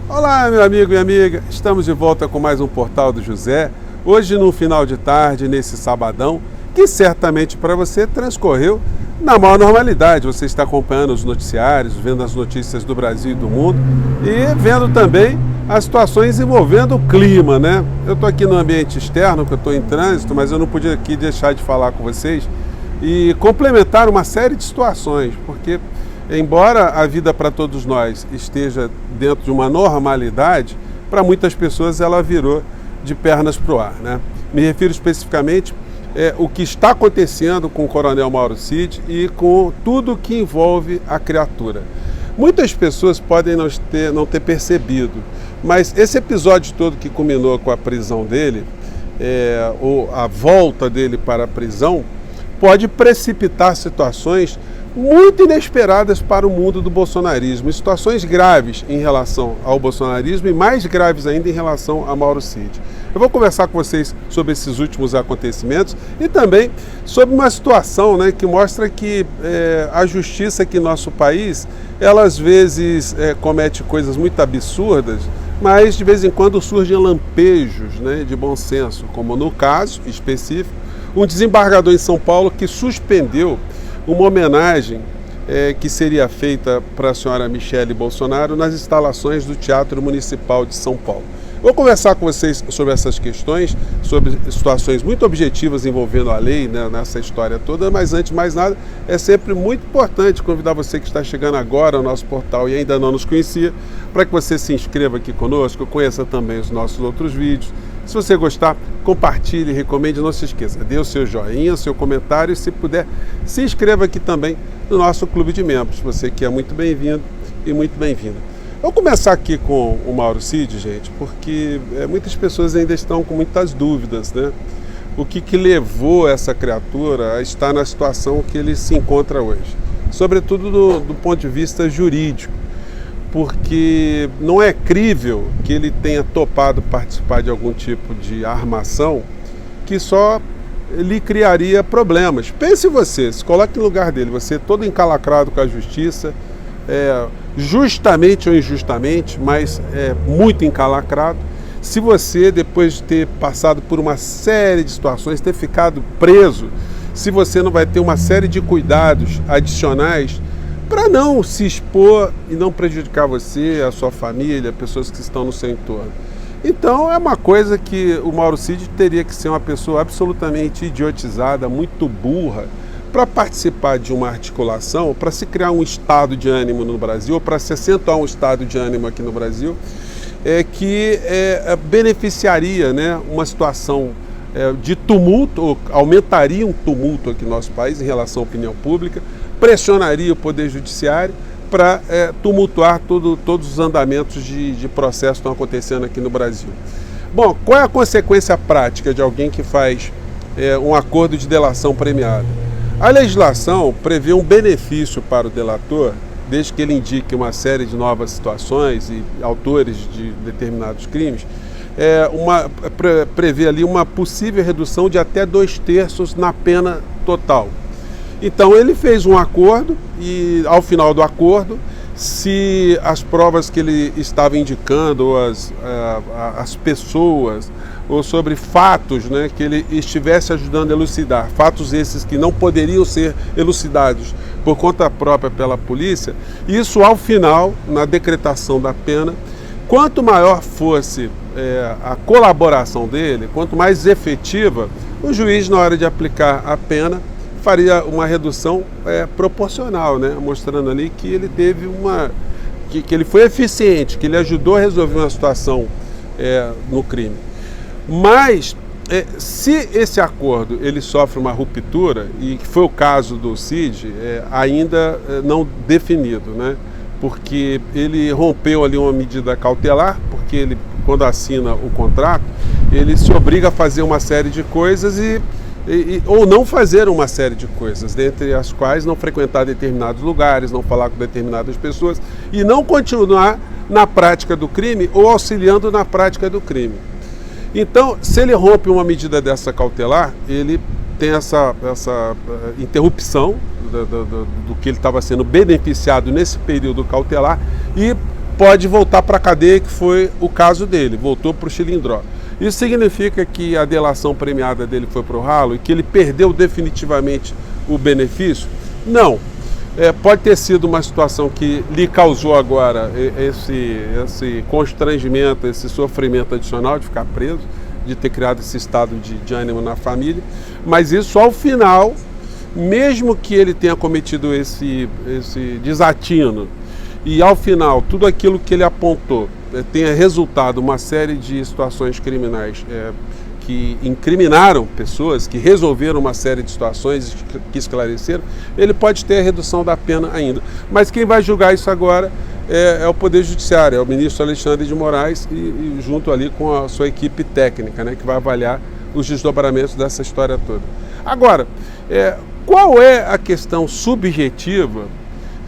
Olá, meu amigo e amiga, estamos de volta com mais um Portal do José, hoje no final de tarde, nesse sabadão, que certamente para você transcorreu na maior normalidade. Você está acompanhando os noticiários, vendo as notícias do Brasil e do mundo e vendo também as situações envolvendo o clima, né? Eu estou aqui no ambiente externo, que eu estou em trânsito, mas eu não podia aqui deixar de falar com vocês e complementar uma série de situações, porque embora a vida para todos nós esteja dentro de uma normalidade, para muitas pessoas ela virou de pernas para o ar, né? Me refiro especificamente o que está acontecendo com o Coronel Mauro Cid e com tudo que envolve a criatura. Muitas pessoas podem não ter percebido, mas esse episódio todo que culminou com a prisão dele, ou a volta dele para a prisão, pode precipitar situações muito inesperadas para o mundo do bolsonarismo, situações graves em relação ao bolsonarismo e mais graves ainda em relação a Mauro Cid. Eu vou conversar com vocês sobre esses últimos acontecimentos e também sobre uma situação, né, que mostra que a justiça aqui no nosso país, ela às vezes comete coisas muito absurdas, mas de vez em quando surgem lampejos, né, de bom senso, como no caso específico, um desembargador em São Paulo que suspendeu uma homenagem que seria feita para a senhora Michele Bolsonaro nas instalações do Teatro Municipal de São Paulo. Vou conversar com vocês sobre essas questões, sobre situações muito objetivas envolvendo a lei, né, nessa história toda, mas antes de mais nada, é sempre muito importante convidar você que está chegando agora ao nosso portal e ainda não nos conhecia, para que você se inscreva aqui conosco, conheça também os nossos outros vídeos. Se você gostar, compartilhe, recomende, não se esqueça, dê o seu joinha, o seu comentário e, se puder, se inscreva aqui também no nosso clube de membros. Você que é muito bem-vindo e muito bem-vinda. Vou começar aqui com o Mauro Cid, gente, porque muitas pessoas ainda estão com muitas dúvidas, né? O que levou essa criatura a estar na situação que ele se encontra hoje, sobretudo do ponto de vista jurídico, porque não é crível que ele tenha topado participar de algum tipo de armação que só lhe criaria problemas. Pense você, se coloque no lugar dele, você todo encalacrado com a justiça, justamente ou injustamente, mas muito encalacrado. Se você, depois de ter passado por uma série de situações, ter ficado preso, se você não vai ter uma série de cuidados adicionais para não se expor e não prejudicar você, a sua família, pessoas que estão no seu entorno. Então é uma coisa que o Mauro Cid teria que ser uma pessoa absolutamente idiotizada, muito burra, para participar de uma articulação, para se criar um estado de ânimo no Brasil, ou para se acentuar um estado de ânimo aqui no Brasil, que beneficiaria, né, uma situação de tumulto, ou aumentaria um tumulto aqui no nosso país em relação à opinião pública, pressionaria o Poder Judiciário para tumultuar todos os andamentos de processo que estão acontecendo aqui no Brasil. Bom, qual é a consequência prática de alguém que faz um acordo de delação premiada? A legislação prevê um benefício para o delator, desde que ele indique uma série de novas situações e autores de determinados crimes, prevê ali uma possível redução de até 2/3 na pena total. Então ele fez um acordo e, ao final do acordo, se as provas que ele estava indicando, ou as pessoas, ou sobre fatos, né, que ele estivesse ajudando a elucidar, fatos esses que não poderiam ser elucidados por conta própria pela polícia, isso ao final, na decretação da pena, quanto maior fosse a colaboração dele, quanto mais efetiva, o juiz, na hora de aplicar a pena, faria uma redução proporcional, né? Mostrando ali que ele teve que ele foi eficiente, que ele ajudou a resolver uma situação no crime. Mas se esse acordo ele sofre uma ruptura, e que foi o caso do Cid, ainda não definido, né? Porque ele rompeu ali uma medida cautelar, porque ele, quando assina o contrato, ele se obriga a fazer uma série de coisas ou não fazer uma série de coisas, dentre as quais não frequentar determinados lugares, não falar com determinadas pessoas e não continuar na prática do crime ou auxiliando na prática do crime. Então, se ele rompe uma medida dessa cautelar, ele tem essa interrupção do que ele estava sendo beneficiado nesse período cautelar e pode voltar para a cadeia, que foi o caso dele, voltou para o Chilindró. Isso significa que a delação premiada dele foi para o ralo e que ele perdeu definitivamente o benefício? Não. Pode ter sido uma situação que lhe causou agora esse constrangimento, esse sofrimento adicional de ficar preso, de ter criado esse estado de ânimo na família, mas isso ao final, mesmo que ele tenha cometido esse desatino, e ao final tudo aquilo que ele apontou tenha resultado uma série de situações criminais que incriminaram pessoas, que resolveram uma série de situações, que esclareceram, ele pode ter a redução da pena ainda. Mas quem vai julgar isso agora é o Poder Judiciário, é o ministro Alexandre de Moraes, e junto ali com a sua equipe técnica, né, que vai avaliar os desdobramentos dessa história toda. Agora, qual é a questão subjetiva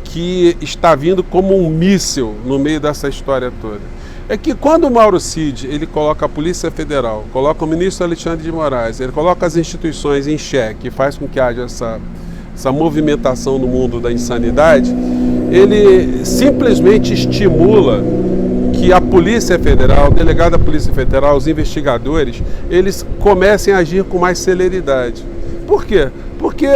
que está vindo como um míssil no meio dessa história toda? É que quando o Mauro Cid ele coloca a Polícia Federal, coloca o ministro Alexandre de Moraes, ele coloca as instituições em xeque, faz com que haja essa movimentação no mundo da insanidade, ele simplesmente estimula que a Polícia Federal, o delegado da Polícia Federal, os investigadores, eles comecem a agir com mais celeridade. Por quê? Porque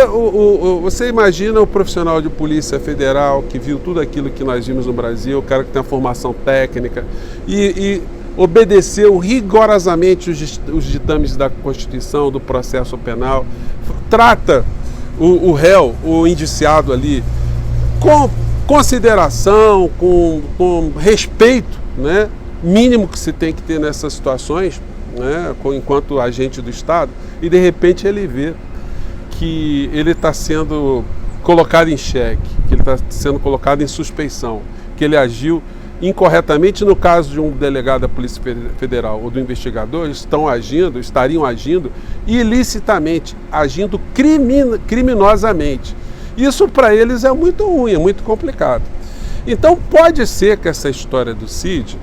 você imagina o profissional de Polícia Federal que viu tudo aquilo que nós vimos no Brasil, o cara que tem a formação técnica e obedeceu rigorosamente os ditames da Constituição, do processo penal, trata o réu, o indiciado ali, com consideração, com respeito, né, mínimo que se tem que ter nessas situações, né, enquanto agente do Estado, e de repente ele vê que ele está sendo colocado em xeque, que ele está sendo colocado em suspeição, que ele agiu incorretamente. No caso de um delegado da Polícia Federal ou do investigador, estariam agindo ilicitamente, agindo criminosamente. Isso para eles é muito ruim, é muito complicado. Então pode ser que essa história do Cid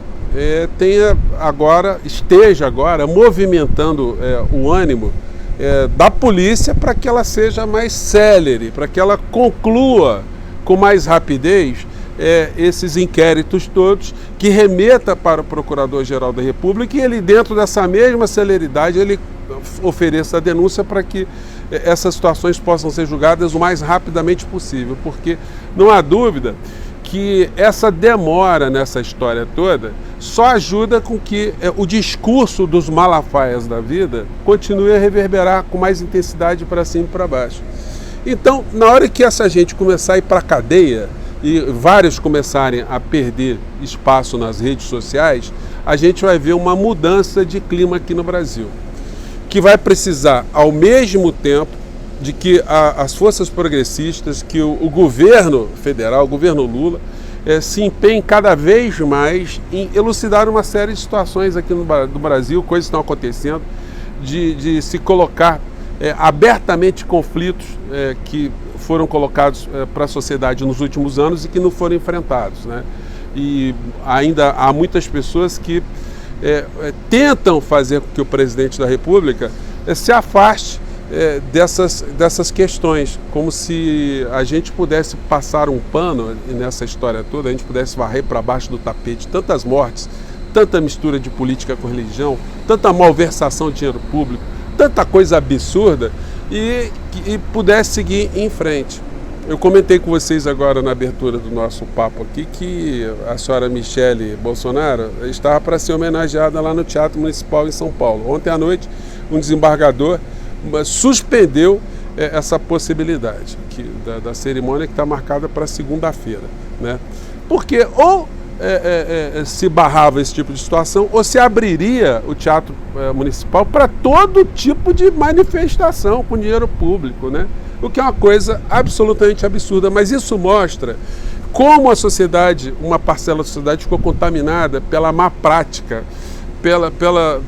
esteja agora movimentando o ânimo da polícia para que ela seja mais célere, para que ela conclua com mais rapidez esses inquéritos todos, que remeta para o Procurador-Geral da República e ele, dentro dessa mesma celeridade, ele ofereça a denúncia para que essas situações possam ser julgadas o mais rapidamente possível, porque não há dúvida que essa demora nessa história toda só ajuda com que o discurso dos malafaias da vida continue a reverberar com mais intensidade para cima e para baixo. Então, na hora que essa gente começar a ir para a cadeia e vários começarem a perder espaço nas redes sociais, a gente vai ver uma mudança de clima aqui no Brasil, que vai precisar, ao mesmo tempo, de que as forças progressistas, que o governo federal, o governo Lula, se empenhem cada vez mais em elucidar uma série de situações aqui no Brasil, coisas estão acontecendo, de se colocar abertamente conflitos que foram colocados para a sociedade nos últimos anos e que não foram enfrentados, né? E ainda há muitas pessoas que tentam fazer com que o presidente da República se afaste dessas questões, como se a gente pudesse passar um pano nessa história toda, a gente pudesse varrer para baixo do tapete tantas mortes, tanta mistura de política com religião, tanta malversação de dinheiro público, tanta coisa absurda e pudesse seguir em frente. Eu comentei com vocês agora na abertura do nosso papo aqui que a senhora Michele Bolsonaro estava para ser homenageada lá no Teatro Municipal em São Paulo. Ontem à noite, um desembargador suspendeu essa possibilidade da cerimônia, que está marcada para segunda-feira, né? Porque ou se barrava esse tipo de situação, ou se abriria o Teatro Municipal para todo tipo de manifestação com dinheiro público, né? O que é uma coisa absolutamente absurda, mas isso mostra como a sociedade, uma parcela da sociedade, ficou contaminada pela má prática, pela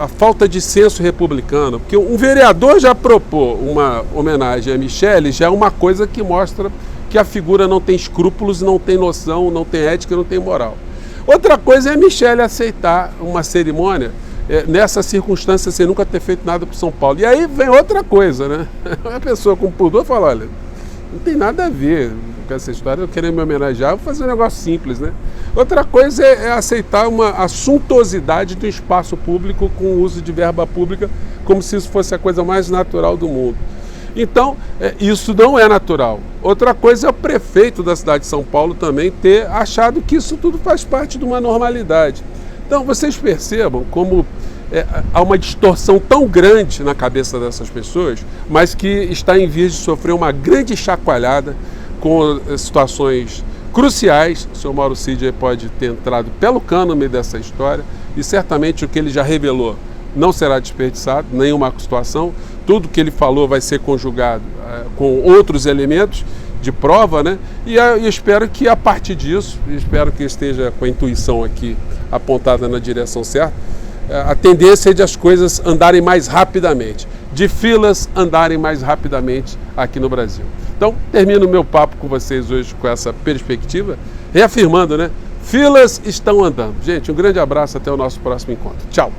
a falta de senso republicano. Porque um vereador já propor uma homenagem a Michele já é uma coisa que mostra que a figura não tem escrúpulos, não tem noção, não tem ética, não tem moral. Outra coisa é a Michele aceitar uma cerimônia nessa circunstância sem nunca ter feito nada para São Paulo. E aí vem outra coisa, né? A pessoa com pudor fala, olha, não tem nada a ver, com essa história, eu querer me homenagear, vou fazer um negócio simples, né? Outra coisa é aceitar a suntuosidade do espaço público com o uso de verba pública, como se isso fosse a coisa mais natural do mundo. Então, isso não é natural. Outra coisa é o prefeito da cidade de São Paulo também ter achado que isso tudo faz parte de uma normalidade. Então, vocês percebam como há uma distorção tão grande na cabeça dessas pessoas, mas que está em vias de sofrer uma grande chacoalhada com situações cruciais. O senhor Mauro Cid pode ter entrado pelo cano no meio dessa história e certamente o que ele já revelou não será desperdiçado, nenhuma situação. Tudo que ele falou vai ser conjugado com outros elementos de prova, né? E eu espero que a partir disso, espero que esteja com a intuição aqui apontada na direção certa, a tendência é de as coisas andarem mais rapidamente, de filas andarem mais rapidamente aqui no Brasil. Então, termino o meu papo com vocês hoje com essa perspectiva, reafirmando, né? Filas estão andando. Gente, um grande abraço, até o nosso próximo encontro. Tchau!